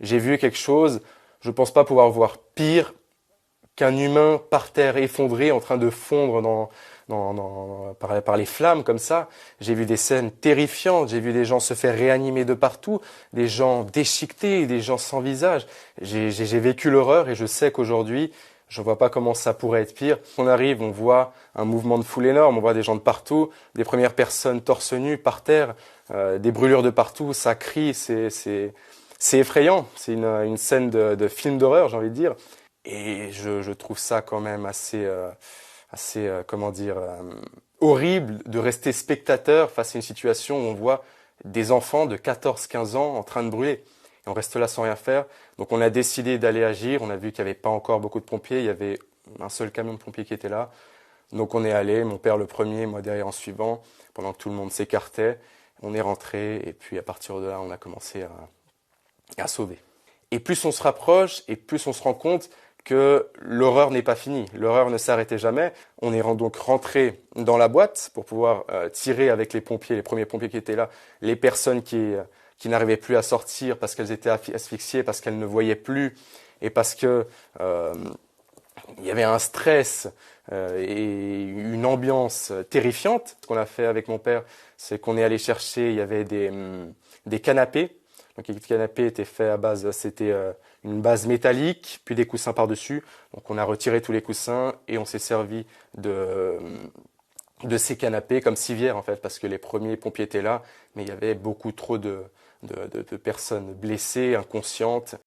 j'ai vu quelque chose, je pense pas pouvoir voir pire qu'un humain par terre effondré en train de fondre par les flammes comme ça. J'ai vu des scènes terrifiantes, j'ai vu des gens se faire réanimer de partout, des gens déchiquetés, des gens sans visage. J'ai vécu l'horreur et je sais qu'aujourd'hui, je vois pas comment ça pourrait être pire. On arrive, on voit un mouvement de foule énorme, on voit des gens de partout, des premières personnes torse nu par terre, des brûlures de partout, ça crie, c'est effrayant. C'est une scène de film d'horreur, j'ai envie de dire. Et je trouve ça quand même comment dire, horrible de rester spectateur face à une situation où on voit des enfants de 14-15 ans en train de brûler. Et on reste là sans rien faire. Donc on a décidé d'aller agir. On a vu qu'il n'y avait pas encore beaucoup de pompiers. Il y avait un seul camion de pompiers qui était là. Donc on est allé, mon père le premier, moi derrière en suivant, pendant que tout le monde s'écartait. On est rentré et puis à partir de là, on a commencé à sauver. Et plus on se rapproche et plus on se rend compte que l'horreur n'est pas finie. L'horreur ne s'arrêtait jamais. On est donc rentré dans la boîte pour pouvoir tirer avec les pompiers, les premiers pompiers qui étaient là, les personnes qui n'arrivaient plus à sortir parce qu'elles étaient asphyxiées, parce qu'elles ne voyaient plus et parce que il y avait un stress et une ambiance terrifiante. Ce qu'on a fait avec mon père, c'est qu'on est allé chercher, il y avait des canapés. Donc les canapés étaient faits à base, c'était une base métallique, puis des coussins par-dessus. Donc on a retiré tous les coussins et on s'est servi de ces canapés comme civière en fait, parce que les premiers pompiers étaient là, mais il y avait beaucoup trop de personnes blessées, inconscientes.